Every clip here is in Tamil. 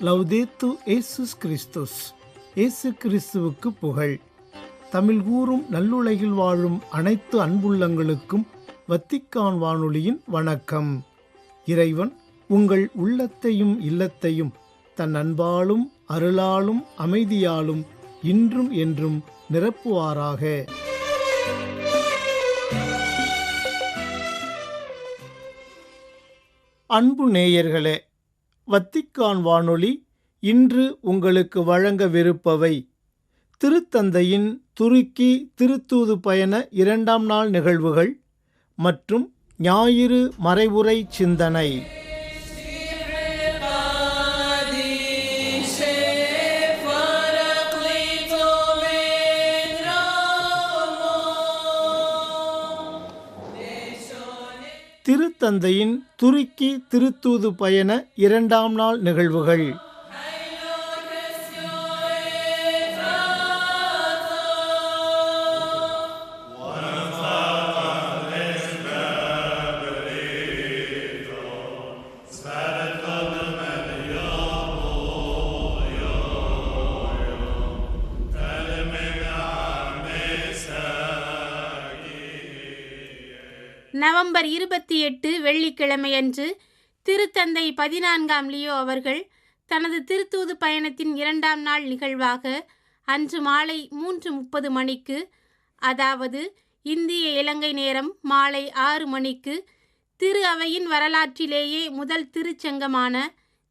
லவ்தேத்து இயேசுஸ் கிறிஸ்துஸ். இயேசு கிறிஸ்துவுக்கு புகழ். தமிழ் கூறும் நல்லுலகில் வாழும் அனைத்து அன்புள்ளங்களுக்கும் வத்திக்கான் வானொலியின் வணக்கம். இறைவன் உங்கள் உள்ளத்தையும் இல்லத்தையும் தன் அன்பாலும் அருளாலும் அமைதியாலும் இன்றும் என்றும் நிரப்புவாராக. அன்பு நேயர்களே, வத்திக்கான் வானொலி இன்று உங்களுக்கு வழங்கவிருப்பவை: திருத்தந்தையின் துருக்கி திருத்தூது பயண 2ஆம் நாள் நிகழ்வுகள் மற்றும் ஞாயிறு மறைவுரை சிந்தனை. திருத்தந்தையின் துருக்கி திருத்தூது பயண 2ஆம் நாள் நிகழ்வுகள். நவம்பர் 28 வெள்ளிக்கிழமையன்று திருத்தந்தை 14ஆம் லியோ அவர்கள் தனது திருத்தூது பயணத்தின் 2ஆம் நாள் நிகழ்வாக அன்று மாலை 3:30 மணிக்கு, அதாவது இந்திய இலங்கை நேரம் மாலை 6 மணிக்கு, திரு அவையின் வரலாற்றிலேயே முதல் திருச்சங்கமான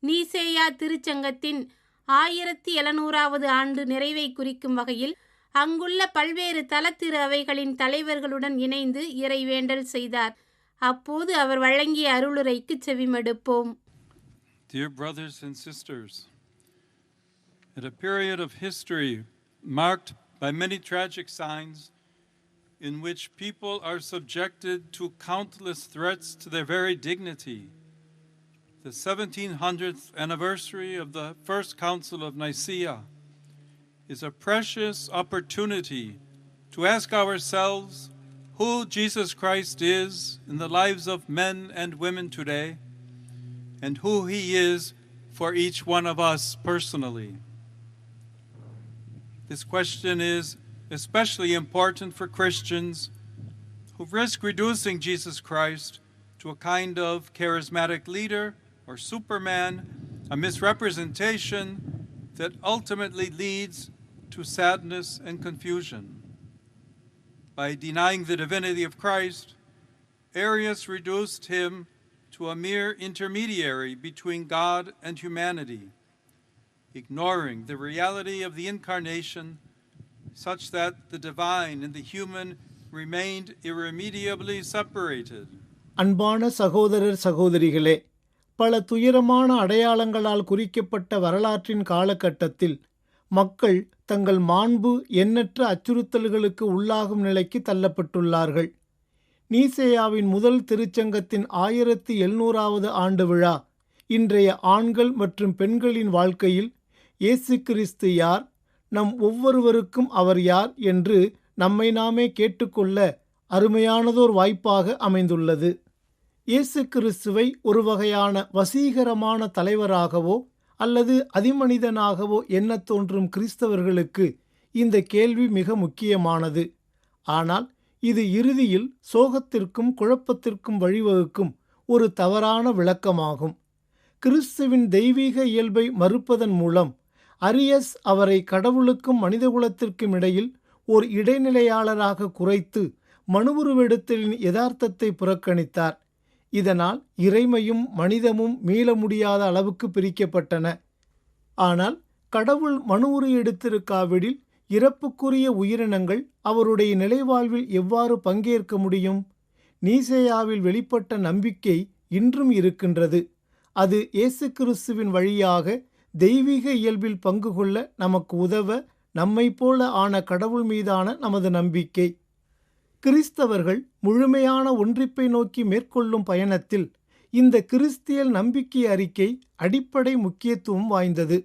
நீசேயா திருச்சங்கத்தின் 1700வது ஆண்டு நிறைவை குறிக்கும் வகையில் அங்குள்ள பல்வேறு தலத்திரு அவைகளின் தலைவர்களுடன் இணைந்து இறைவேண்டல் செய்தார். அப்போது அவர் வழங்கிய அருளுரைக்கு செவிமடுப்போம். Dear brothers and sisters, at a period of history marked by many tragic signs in which people are subjected to countless threats to their very dignity, the 1700th anniversary of the First Council of Nicaea is a precious opportunity to ask ourselves who Jesus Christ is in the lives of men and women today, and who he is for each one of us personally. This question is especially important for Christians who risk reducing Jesus Christ to a kind of charismatic leader or superman, a misrepresentation that ultimately leads to sadness and confusion. By denying the divinity of Christ, Arius reduced him to a mere intermediary between God and humanity, ignoring the reality of the incarnation such that the divine and the human remained irremediably separated. அன்பான சகோதரர் சகோதரிகளே, பல துயரமான அடையாளங்களால் குறிக்கப்பட்ட வரலாற்றின் காலகட்டத்தில் மக்கள் தங்கள் மாண்பு எண்ணற்ற அச்சுறுத்தல்களுக்கு உள்ளாகும் நிலைக்கு தள்ளப்பட்டுள்ளார்கள். நீசேயாவின் முதல் திருச்சங்கத்தின் 1700வது ஆண்டு விழா இன்றைய ஆண்கள் மற்றும் பெண்களின் வாழ்க்கையில் இயேசு கிறிஸ்து யார், நம் ஒவ்வொருவருக்கும் அவர் யார் என்று நம்மை நாமே கேட்டுக்கொள்ள அருமையானதோர் வாய்ப்பாக அமைந்துள்ளது. இயேசு கிறிஸ்துவை ஒரு வகையான வசீகரமான தலைவராகவோ அல்லது அதிமனிதனாகவோ எண்ணத் தோன்றும் கிறிஸ்தவர்களுக்கு இந்த கேள்வி மிக முக்கியமானது. ஆனால் இது இறுதியில் சோகத்திற்கும் குழப்பத்திற்கும் வழிவகுக்கும் ஒரு தவறான விளக்கமாகும். கிறிஸ்துவின் தெய்வீக இயல்பை மறுப்பதன் மூலம் அரியஸ் அவரை கடவுளுக்கும் மனிதகுலத்திற்கும் இடையில் ஓர் இடைநிலையாளராக குறைத்து மனுவுருவெடுத்தலின் யதார்த்தத்தை புறக்கணித்தார். இதனால் இறைமையும் மனிதமும் மீள முடியாத அளவுக்கு பிரிக்கப்பட்டன. ஆனால் கடவுள் மனுவுரு எடுத்திருக்காவிடில் இறப்புக்குரிய உயிரினங்கள் அவருடைய நிலைவாழ்வில் எவ்வாறு பங்கேற்க முடியும்? நீசேயாவில் வெளிப்பட்ட நம்பிக்கை இன்றும் இருக்கின்றது. அது இயேசு கிறிஸ்துவின் வழியாக தெய்வீக இயல்பில் பங்கு கொள்ள நமக்கு உதவ நம்மைப் போல ஆன கடவுள் மீதான நமது நம்பிக்கை. கிறிஸ்தவர்கள் முழுமையான ஒன்றிப்பை நோக்கி மேற்கொள்ளும் பயணத்தில் இந்த கிறிஸ்தியல் நம்பிக்கை அறிக்கை அடிப்படை முக்கியத்துவம் வாய்ந்தது.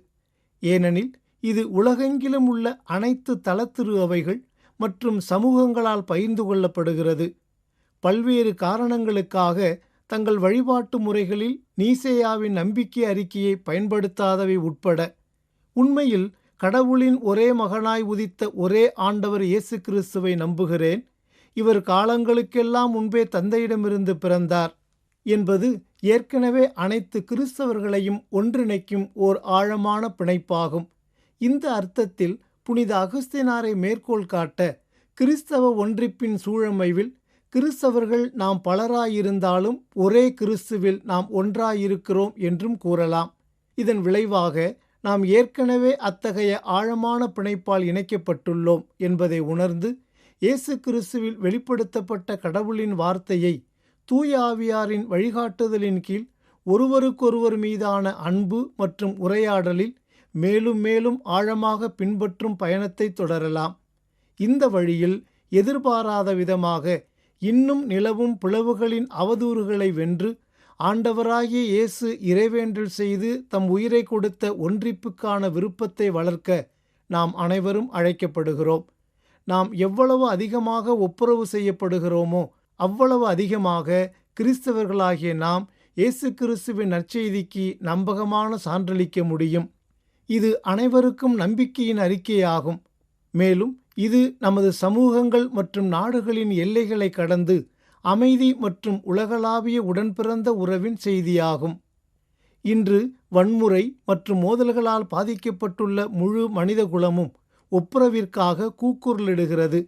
ஏனெனில் இது உலகெங்கிலும் உள்ள அனைத்து தலத்திரு அவைகள் மற்றும் சமூகங்களால் பகிர்ந்து கொள்ளப்படுகிறது. பல்வேறு காரணங்களுக்காக தங்கள் வழிபாட்டு முறைகளில் நீசேயாவின் நம்பிக்கை அறிக்கையை பயன்படுத்தாதவை உட்பட உண்மையில் கடவுளின் ஒரே மகனாய் உதித்த ஒரே ஆண்டவர் இயேசு கிறிஸ்துவை நம்புகிறேன், இவர் காலங்களுக்கெல்லாம் முன்பே தந்தையிடமிருந்து பிறந்தார் என்பது ஏற்கனவே அனைத்து கிறிஸ்தவர்களையும் ஒன்றிணைக்கும் ஓர் ஆழமான பிணைப்பாகும். இந்த அர்த்தத்தில் புனித அகுஸ்தினாரை மேற்கோள் காட்ட கிறிஸ்தவ ஒன்றிப்பின் சூழமைவில் கிறிஸ்தவர்கள் நாம் பலராயிருந்தாலும் ஒரே கிறிஸ்துவில் நாம் ஒன்றாயிருக்கிறோம் என்றும் கூறலாம். இதன் விளைவாக நாம் ஏற்கனவே அத்தகைய ஆழமான பிணைப்பால் இணைக்கப்பட்டுள்ளோம் என்பதை உணர்ந்து இயேசு கிறிஸ்துவில் வெளிப்படுத்தப்பட்ட கடவுளின் வார்த்தையை தூய ஆவியாரின் வழிகாட்டுதலின் கீழ் ஒருவருக்கொருவர் மீதான அன்பு மற்றும் உரையாடலில் மேலும் மேலும் ஆழமாக பின்பற்றும் பயணத்தை தொடரலாம். இந்த வழியில் எதிர்பாராத விதமாக இன்னும் நிலவும் பிளவுகளின் அவதூறுகளை வென்று ஆண்டவராகிய இயேசு இறைவேண்டல் செய்து தம் உயிரை கொடுத்த ஒன்றிப்புக்கான விருப்பத்தை வளர்க்க நாம் அனைவரும் அழைக்கப்படுகிறோம். நாம் எவ்வளவு அதிகமாக ஒப்புரவு செய்யப்படுகிறோமோ அவ்வளவு அதிகமாக கிறிஸ்தவர்களாகிய நாம் இயேசு கிறிஸ்துவின் நற்செய்திக்கு நம்பகமான சான்றளிக்க முடியும். இது அனைவருக்கும் நம்பிக்கையின் அறிக்கையாகும். மேலும் இது நமது சமூகங்கள் மற்றும் நாடுகளின் எல்லைகளை கடந்து அமைதி மற்றும் உலகளாவிய உடன்பிறந்த உறவின் செய்தியாகும். இன்று வன்முறை மற்றும் மோதல்களால் பாதிக்கப்பட்டுள்ள முழு மனித குலமும் ஒப்புரவிற்காக கூக்குரலிடுகிறது.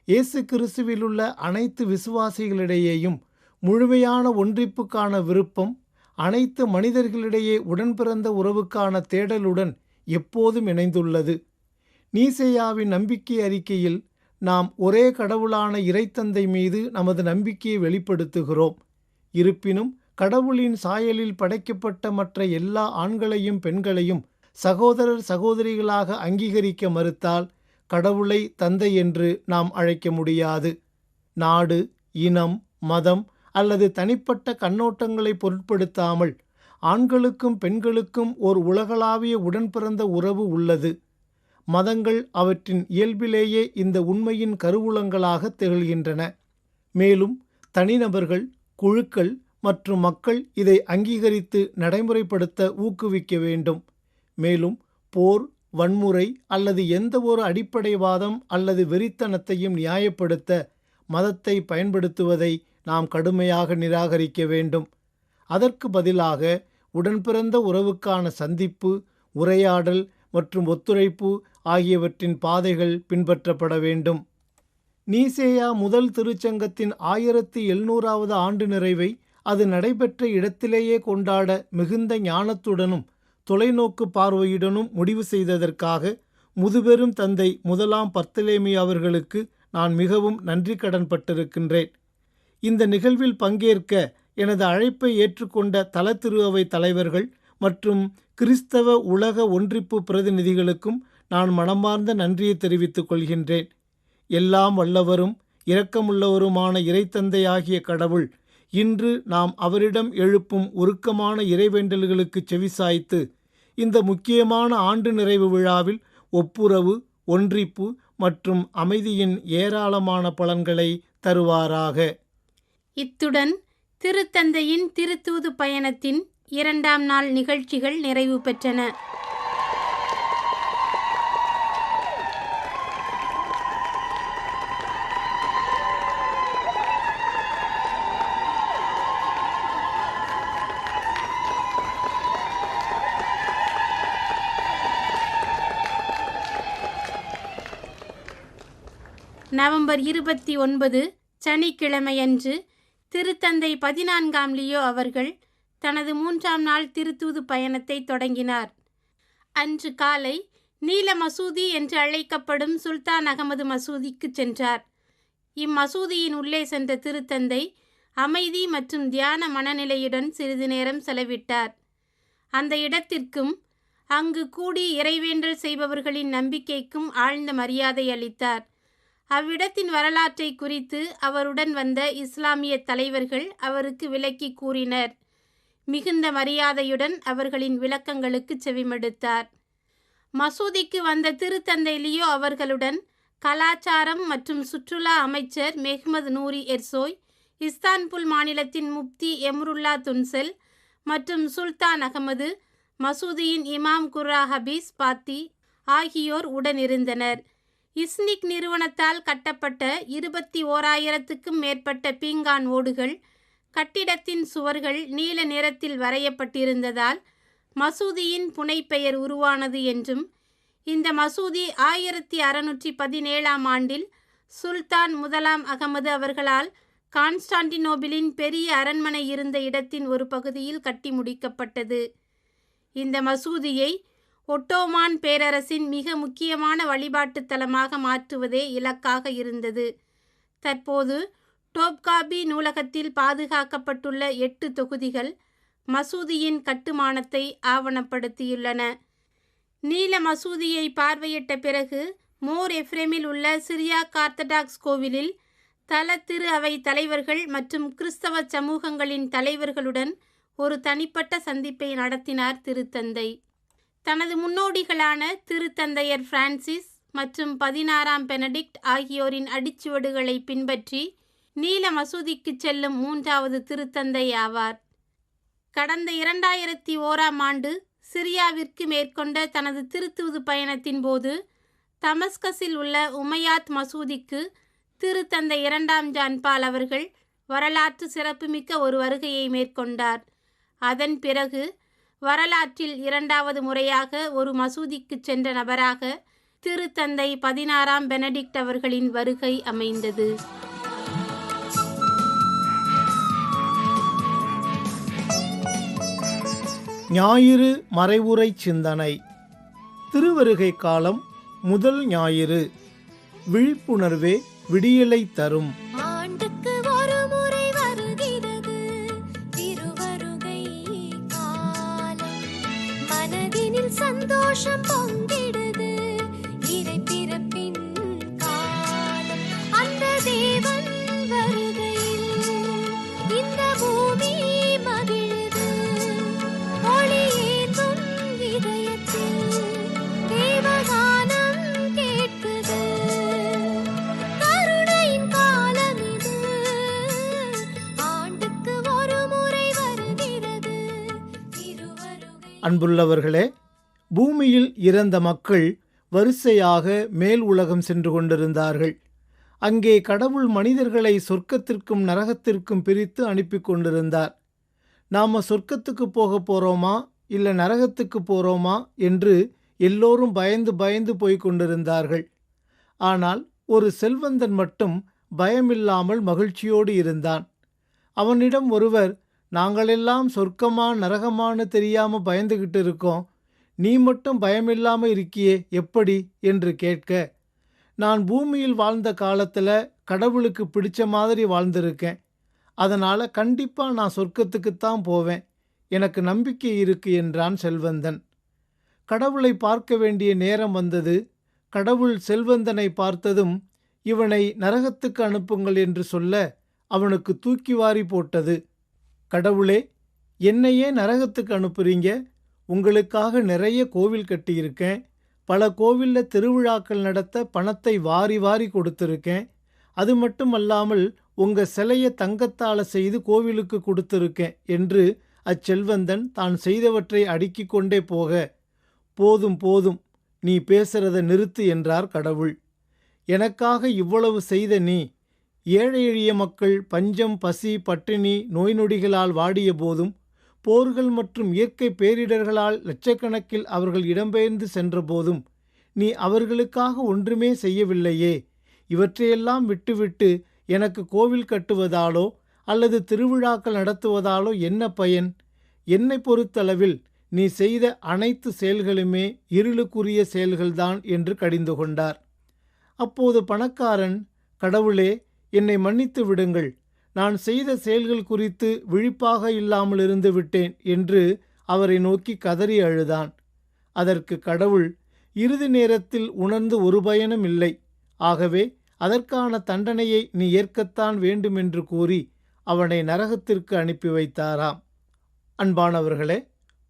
இயேசு கிறிஸ்துவிலுள்ள அனைத்து விசுவாசிகளிடையேயும் முழுமையான ஒன்றிப்புக்கான விருப்பம் அனைத்து மனிதர்களிடையே உடன்பிறந்த உறவுக்கான தேடலுடன் எப்போதும் இணைந்துள்ளது. நீசேயாவின் நம்பிக்கை அறிக்கையில் நாம் ஒரே கடவுளான இறைத்தந்தை மீது நமது நம்பிக்கையை வெளிப்படுத்துகிறோம். இருப்பினும் கடவுளின் சாயலில் படைக்கப்பட்ட மற்ற எல்லா ஆண்களையும் பெண்களையும் சகோதரர் சகோதரிகளாக அங்கீகரிக்க மறுத்தால் கடவுளை தந்தை என்று நாம் அழைக்க முடியாது. நாடு, இனம், மதம் அல்லது தனிப்பட்ட கண்ணோட்டங்களை பொருட்படுத்தாமல் ஆண்களுக்கும் பெண்களுக்கும் ஓர் உலகளாவிய உடன்பிறந்த உறவு உள்ளது. மதங்கள் அவற்றின் இயல்பிலேயே இந்த உண்மையின் கருவூலங்களாக திகழ்கின்றன. மேலும் தனிநபர்கள், குழுக்கள் மற்றும் மக்கள் இதை அங்கீகரித்து நடைமுறைப்படுத்த ஊக்குவிக்க வேண்டும். மேலும் போர், வன்முறை அல்லது எந்த ஒரு அடிப்படைவாதம் அல்லது வெறித்தனத்தையும் நியாயப்படுத்த மதத்தை பயன்படுத்துவதை நாம் கடுமையாக நிராகரிக்க வேண்டும். அதற்கு பதிலாக உடன்பிறந்த உறவுக்கான சந்திப்பு, உரையாடல் மற்றும் ஒத்துழைப்பு ஆகியவற்றின் பாதைகள் பின்பற்றப்பட வேண்டும். நீசேயா முதல் திருச்சங்கத்தின் 1700வது ஆண்டு நிறைவை அது நடைபெற்ற இடத்திலேயே கொண்டாட மிகுந்த ஞானத்துடனும் தொலைநோக்கு பார்வையுடனும் முடிவு செய்ததற்காக முதுபெரும் தந்தை முதலாம் பர்த்தலேமி அவர்களுக்கு நான் மிகவும் நன்றி கடன்பட்டிருக்கின்றேன். இந்த நிகழ்வில் பங்கேற்க எனது அழைப்பை ஏற்றுக்கொண்ட தல திருஅவை தலைவர்கள் மற்றும் கிறிஸ்தவ உலக ஒன்றிப்பு பிரதிநிதிகளுக்கும் நான் மனமார்ந்த நன்றியை தெரிவித்துக் கொள்கின்றேன். எல்லாம் வல்லவரும் இரக்கமுள்ளவருமான இறைத்தந்தை ஆகிய கடவுள் இன்று நாம் அவரிடம் எழுப்பும் உருக்கமான இறைவேண்டல்களுக்கு செவிசாய்த்து இந்த முக்கியமான ஆண்டு நிறைவு விழாவில் ஒப்புரவு, ஒன்றிப்பு மற்றும் அமைதியின் ஏராளமான பலன்களை தருவாராக. இத்துடன் திருத்தந்தையின் திருத்தூது பயணத்தின் 2ஆம் நாள் நிகழ்ச்சிகள் நிறைவு பெற்றன. நவம்பர் 29 சனிக்கிழமையன்று திருத்தந்தை 14ஆம் லியோ அவர்கள் தனது 3ஆம் நாள் திருத்தூது பயணத்தை தொடங்கினார். அன்று காலை நீல மசூதி என்று அழைக்கப்படும் சுல்தான் அகமது மசூதிக்கு சென்றார். இம்மசூதியின் உள்ளே சென்ற திருத்தந்தை அமைதி மற்றும் தியான மனநிலையுடன் சிறிது நேரம் செலவிட்டார். அந்த இடத்திற்கும் அங்கு கூடி இறைவேண்டல் செய்பவர்களின் நம்பிக்கைக்கும் ஆழ்ந்த மரியாதை அளித்தார். அவ்விடத்தின் வரலாற்றை குறித்து அவருடன் வந்த இஸ்லாமிய தலைவர்கள் அவருக்கு விளக்கி கூறினர். மிகுந்த மரியாதையுடன் அவர்களின் விளக்கங்களுக்கு செவிமடுத்தார். மசூதிக்கு வந்த திருத்தந்தை லியோ அவர்களுடன் கலாச்சாரம் மற்றும் சுற்றுலா அமைச்சர் மெஹ்மத் நூரி எர்சோய், இஸ்தான்புல் மாநிலத்தின் முப்தி எம்ருல்லா துன்செல் மற்றும் சுல்தான் அகமது மசூதியின் இமாம் குர்ரா ஹபீஸ் பாத்தி ஆகியோர் உடனிருந்தனர். இஸ்னிக் நிறுவனத்தால் கட்டப்பட்ட 21,000க்கும் மேற்பட்ட பீங்கான் ஓடுகள், கட்டிடத்தின் சுவர்கள் நீல நிறத்தில் வரையப்பட்டிருந்ததால் மசூதியின் புனைப்பெயர் உருவானது என்றும், இந்த மசூதி 1617ஆம் ஆண்டில் சுல்தான் முதலாம் அகமது அவர்களால் கான்ஸ்டான்டினோபிளின் பெரிய அரண்மனை இருந்த இடத்தின் ஒரு பகுதியில் கட்டி முடிக்கப்பட்டது. இந்த மசூதியை ஒட்டோமான் பேரரசின் மிக முக்கியமான வழிபாட்டு தலமாக மாற்றுவதே இலக்காக இருந்தது. தற்போது டோப்காபி நூலகத்தில் பாதுகாக்கப்பட்டுள்ள 8 தொகுதிகள் மசூதியின் கட்டுமானத்தை ஆவணப்படுத்தியுள்ளன. நீல மசூதியை பார்வையிட்ட பிறகு மோர் எஃப்ரேமில் உள்ள சிரியாக் ஆர்த்தடாக்ஸ் கோவிலில் தல திரு அவை தலைவர்கள் மற்றும் கிறிஸ்தவ சமூகங்களின் தலைவர்களுடன் ஒரு தனிப்பட்ட சந்திப்பை நடத்தினார் திருத்தந்தை. தனது முன்னோடிகளான திருத்தந்தையர் பிரான்சிஸ் மற்றும் 16ஆம் பெனடிக்ட் ஆகியோரின் அடிச்சுவடுகளை பின்பற்றி நீல மசூதிக்கு செல்லும் 3வது திருத்தந்தை ஆவார். கடந்த 2001ஆம் ஆண்டு சிரியாவிற்கு மேற்கொண்ட தனது திருத்தூது பயணத்தின் போது தமஸ்கஸில் உள்ள உமையாத் மசூதிக்கு திருத்தந்தை 2ஆம் ஜான் பால் அவர்கள் வரலாற்று சிறப்புமிக்க ஒரு வருகையை மேற்கொண்டார். அதன் பிறகு வரலாற்றில் 2வது முறையாக ஒரு மசூதிக்கு சென்ற நபராக திருத்தந்தை 16ஆம் பெனடிக்ட் அவர்களின் வருகை அமைந்தது. ஞாயிறு மறைவுரை சிந்தனை. திருவருகை காலம் முதல் ஞாயிறு. விழிப்புணர்வே விடியலை தரும். ஆண்டுக்கு ஒரு முறை வருகிறது திருவருகை காலம். மனதினில் சந்தோஷம் பொங்கிடுது இறை பிறப்பின் காலம். அந்த தேவன் வருகையில் இந்த பூமி மகிழுது. ஒளி ஏந்தும் இதயத்தில் தேவகானம் கேட்குது. கருணையின் காலம் இது, ஆண்டுக்கு ஒரு முறை வருகிறது திருவருகை. அன்புள்ளவர்களே, பூமியில் இறந்த மக்கள் வரிசையாக மேல் உலகம் சென்று கொண்டிருந்தார்கள். அங்கே கடவுள் மனிதர்களை சொர்க்கத்திற்கும் நரகத்திற்கும் பிரித்து அனுப்பி கொண்டிருந்தார். நாம சொர்க்கத்துக்கு போக போறோமா இல்லை நரகத்துக்கு போறோமா என்று எல்லோரும் பயந்து பயந்து போய்க் கொண்டிருந்தார்கள். ஆனால் ஒரு செல்வந்தன் மட்டும் பயமில்லாமல் மகிழ்ச்சியோடு இருந்தான். அவனிடம் ஒருவர், நாங்களெல்லாம் சொர்க்கமா நரகமானு தெரியாம பயந்துகிட்டு இருக்கோம், நீ மட்டும் பயமில்லாம இருக்கியே எப்படி என்று கேட்க, நான் பூமியில் வாழ்ந்த காலத்துல கடவுளுக்கு பிடிச்ச மாதிரி வாழ்ந்திருக்கேன், அதனால கண்டிப்பா நான் சொர்க்கத்துக்குத்தான் போவேன், எனக்கு நம்பிக்கை இருக்கு என்றான் செல்வந்தன். கடவுளை பார்க்க வேண்டிய நேரம் வந்தது. கடவுள் செல்வந்தனை பார்த்ததும் இவனை நரகத்துக்கு அனுப்புங்கள் என்று சொல்ல அவனுக்கு தூக்கி வாரி போட்டது. கடவுளே, என்னையே நரகத்துக்கு அனுப்புறீங்க? உங்களுக்காக நிறைய கோவில் கட்டியிருக்கேன், பல கோவிலில் திருவிழாக்கள் நடத்த பணத்தை வாரி வாரி கொடுத்துருக்கேன், அது மட்டுமல்லாமல் உங்க சிலையை தங்கத்தால் செய்து கோவிலுக்கு கொடுத்துருக்கேன் என்று அச்செல்வந்தன் தான் செய்தவற்றை அடுக்கிக் கொண்டே போக, போதும் போதும், நீ பேசுறத நிறுத்து என்றார் கடவுள். எனக்காக இவ்வளவு செய்த நீ, ஏழை எளிய மக்கள் பஞ்சம், பசி, பட்டினி, நோய் நொடிகளால் வாடிய போதும், போர்கள் மற்றும் இயற்கை பேரிடர்களால் லட்சக்கணக்கில் அவர்கள் இடம்பெயர்ந்து சென்ற போதும் நீ அவர்களுக்காக ஒன்றுமே செய்யவில்லையே. இவற்றையெல்லாம் விட்டுவிட்டு எனக்கு கோவில் கட்டுவதாலோ அல்லது திருவிழாக்கள் நடத்துவதாலோ என்ன பயன்? என்னை பொறுத்தளவில் நீ செய்த அனைத்து செயல்களுமே இருளுக்குரிய செயல்கள்தான் என்று கடிந்து கொண்டார். அப்போது பணக்காரன், கடவுளே, என்னை மன்னித்து விடுங்கள், நான் செய்த செயல்கள் குறித்து விழிப்பாக இல்லாமல் இருந்து விட்டேன் என்று அவரை நோக்கி கதறி அழுதான். அதற்கு கடவுள், இறுதி நேரத்தில் உணர்ந்து ஒரு பயனும் இல்லை, ஆகவே அதற்கான தண்டனையை நீ ஏற்கத்தான் வேண்டுமென்று கூறி அவனை நரகத்திற்கு அனுப்பி வைத்தாராம். அன்பானவர்களே,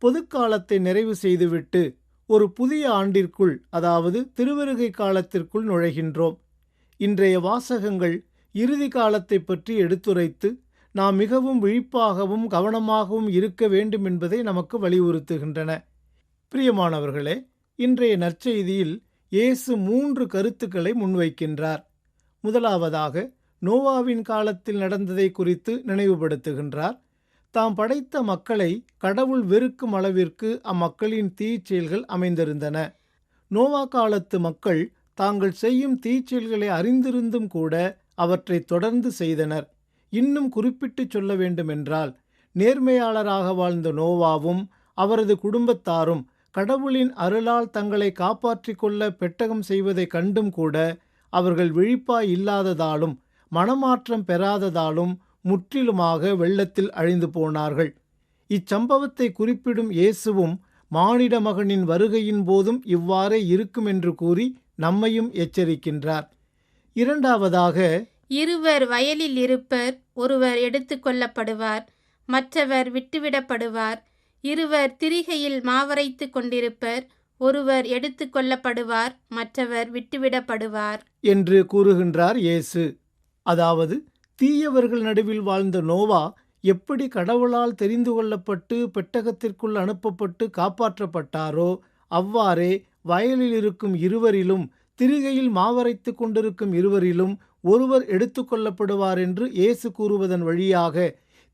பொதுக்காலத்தை நிறைவு செய்துவிட்டு ஒரு புதிய ஆண்டிற்குள், அதாவது திருவருகை காலத்திற்குள் நுழைகின்றோம். இன்றைய வாசகங்கள் இறுதி காலத்தை பற்றி எடுத்துரைத்து நாம் மிகவும் விழிப்பாகவும் கவனமாகவும் இருக்க வேண்டும் என்பதை நமக்கு வலியுறுத்துகின்றன. பிரியமானவர்களே, இன்றைய நற்செய்தியில் இயேசு 3 கருத்துக்களை முன்வைக்கின்றார். முதலாவதாக நோவாவின் காலத்தில் நடந்ததை குறித்து நினைவுபடுத்துகின்றார். தாம் படைத்த மக்களை கடவுள் வெறுக்கும் அளவிற்கு அம்மக்களின் தீச்செயல்கள் அமைந்திருந்தன. நோவா காலத்து மக்கள் தாங்கள் செய்யும் தீச்செயல்களை அறிந்திருந்தும் கூட அவற்றை தொடர்ந்து செய்தனர். இன்னும் குறிப்பிட்டு சொல்ல வேண்டுமென்றால், நேர்மையாளராக வாழ்ந்த நோவாவும் அவரது குடும்பத்தாரும் கடவுளின் அருளால் தங்களை காப்பாற்றிக் கொள்ள பெட்டகம் செய்வதை கண்டும் கூட அவர்கள் விழிப்பாய் இல்லாததாலும் மனமாற்றம் பெறாததாலும் முற்றிலுமாக வெள்ளத்தில் அழிந்து போனார்கள். இச்சம்பவத்தை குறிப்பிடும் இயேசுவும் மானிட மகனின் வருகையின் போதும் இவ்வாறே இருக்கும் என்று கூறி நம்மையும் எச்சரிக்கின்றார். இரண்டாவதாக, இருவர் வயலில் இருப்பர், ஒருவர் எடுத்துக்கொள்ளப்படுவார், மற்றவர் விட்டுவிடப்படுவார். இருவர் திரிகையில் மாவரைத்து கொண்டிருப்பர், ஒருவர் எடுத்துக்கொள்ளப்படுவார், மற்றவர் விட்டுவிடப்படுவார் என்று கூறுகின்றார் இயேசு. அதாவது, தீயவர்கள் நடுவில் வாழ்ந்த நோவா எப்படி கடவுளால் தெரிந்து கொள்ளப்பட்டு பெட்டகத்திற்குள் அனுப்பப்பட்டு காப்பாற்றப்பட்டாரோ, அவ்வாறே வயலில் இருக்கும் இருவரிலும், திரிகையில் மாவரைத்து கொண்டிருக்கும் இருவரிலும் ஒருவர் எடுத்துக்கொள்ளப்படுவார் என்று இயேசு கூறுவதன் வழியாக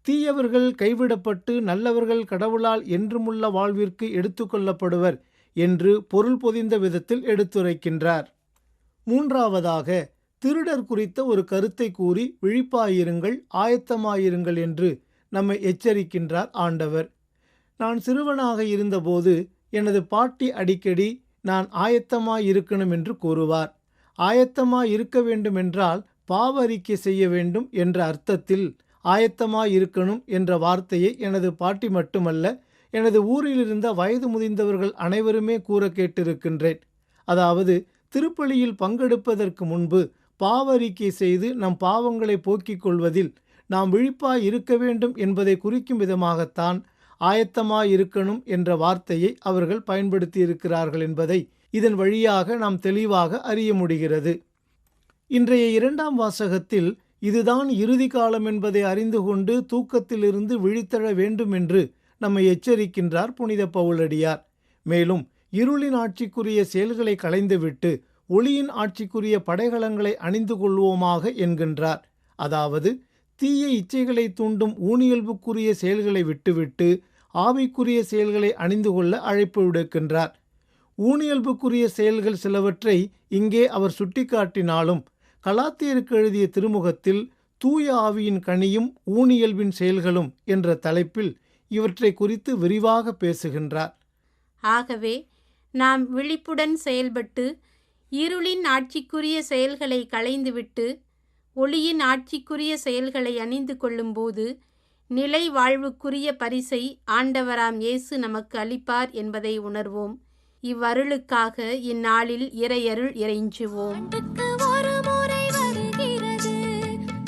தீயவர்கள் கைவிடப்பட்டு நல்லவர்கள் கடவுளால் என்றுமுள்ள வாழ்விற்கு எடுத்துக்கொள்ளப்படுவர் என்று பொருள் பொதிந்த விதத்தில் எடுத்துரைக்கின்றார். மூன்றாவதாக, திருடர் குறித்த ஒரு கருத்தை கூறி விழிப்பாயிருங்கள், ஆயத்தமாயிருங்கள் என்று நம்மை எச்சரிக்கின்றார் ஆண்டவர். நான் சிறுவனாக இருந்தபோது எனது பாட்டி அடிக்கடி நான் ஆயத்தமாயிருக்கணும் என்று கூறுவார். ஆயத்தமாயிருக்க வேண்டுமென்றால் பாவ அறிக்கை செய்ய வேண்டும் என்ற அர்த்தத்தில் ஆயத்தமாயிருக்கணும் என்ற வார்த்தையை எனது பாட்டி மட்டுமல்ல, எனது ஊரில் இருந்த வயது முதிர்ந்தவர்கள் அனைவருமே கூற கேட்டிருக்கின்றேன். அதாவது, திருப்பலியில் பங்கெடுப்பதற்கு முன்பு பாவ அறிக்கை செய்து நம் பாவங்களை போக்கிக் கொள்வதில் நாம் விழிப்பாய் இருக்க வேண்டும் என்பதை குறிக்கும் விதமாகத்தான் ஆயத்தமாயிருக்கணும் என்ற வார்த்தையை அவர்கள் பயன்படுத்தியிருக்கிறார்கள் என்பதை இதன் வழியாக நாம் தெளிவாக அறிய முடிகிறது. இன்றைய 2ஆம் வாசகத்தில் இதுதான் இறுதி காலம் என்பதை அறிந்து கொண்டு தூக்கத்திலிருந்து விழித்தெழ வேண்டும் என்று நம்மை எச்சரிக்கின்றார் புனித பவுலடியார். மேலும் இருளின் ஆட்சிக்குரிய செயல்களை களைந்துவிட்டு ஒளியின் ஆட்சிக்குரிய படைகளங்களை அணிந்து கொள்வோமாக என்கின்றார். அதாவது, தீய இச்சைகளை தூண்டும் ஊனியல்புக்குரிய செயல்களை விட்டுவிட்டு ஆவிக்குரிய செயல்களை அணிந்து கொள்ள அழைப்பு விடுக்கின்றார். ஊனியல்புக்குரிய செயல்கள் சிலவற்றை இங்கே அவர் சுட்டிக்காட்டினாலும், கலாத்தியருக்கு எழுதிய திருமுகத்தில் தூய ஆவியின் கனியும் ஊனியல்பின் செயல்களும் என்ற தலைப்பில் இவற்றை குறித்து விரிவாக பேசுகின்றார். ஆகவே நாம் விழிப்புடன் செயல்பட்டு இருளின் ஆட்சிக்குரிய செயல்களை களைந்துவிட்டு ஒளியின் ஆட்சிக்குரிய செயல்களை அணிந்து கொள்ளும்போது நிலை வாழ்வுக்குரிய பரிசை ஆண்டவராம் இயேசு நமக்கு அளிப்பார் என்பதை உணர்வோம். இவ்வருளுக்காக இந்நாளில் இறையருள் இறைஞ்சுவோம். ஒரு முறை வருகிறது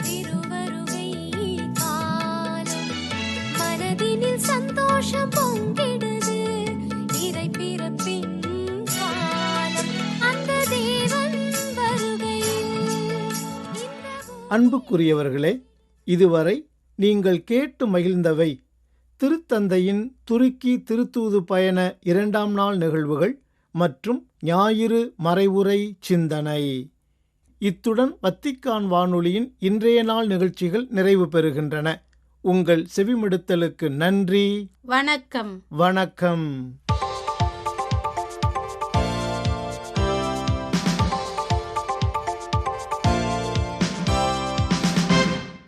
திருவருகை காலம், மனதினில் சந்தோஷம் பொங்கிடுது, இறை பிறப்பின் காலம், அந்த தேவன் வருகையில். அன்புக்குரியவர்களே, இதுவரை நீங்கள் கேட்டு மகிழ்ந்தவை திருத்தந்தையின் துருக்கி திருத்தூது பயண 2ஆம் நாள் நிகழ்வுகள் மற்றும் ஞாயிறு மறைவுரை சிந்தனை. இத்துடன் வத்திக்கான் வானொலியின் இன்றைய நாள் நிகழ்ச்சிகள் நிறைவு பெறுகின்றன. உங்கள் செவிமடுத்தலுக்கு நன்றி. வணக்கம். வணக்கம்.